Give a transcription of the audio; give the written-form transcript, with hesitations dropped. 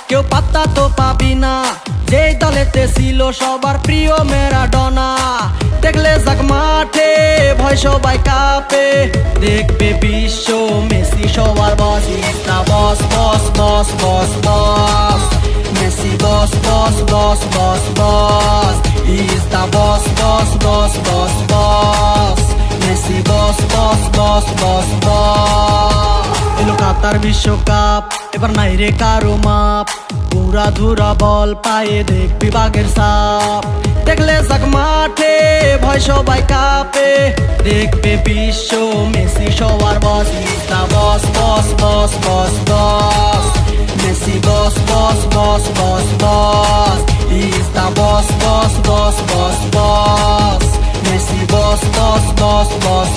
কেউ পাত্তা তো পাবি না, যেই দলেতে ছিল সবার প্রিয় ম্যারাডোনা। দেখলে যাক মাঠে ভয় সবাই কাঁপে, দেখবে বিশ্ব মেসি সবার boss. Is the boss boss boss boss boss, Messi boss boss boss boss boss. Is the boss boss boss boss boss, Messi boss boss boss boss boss. এলো কাতার বিশ্বকাপ, এবার নাই রে কারো মাপ, পুরা ধুরা বল পায়ে দেখবি বাঘের সাপ। দেখলে যাক মাঠে ভয় সবাই কাঁপে, দেখবে বিশ্ব মেসি সবার boss. Is the boss boss boss boss boss, Messi boss boss boss boss boss. Is the boss boss boss boss boss, Messi boss boss boss boss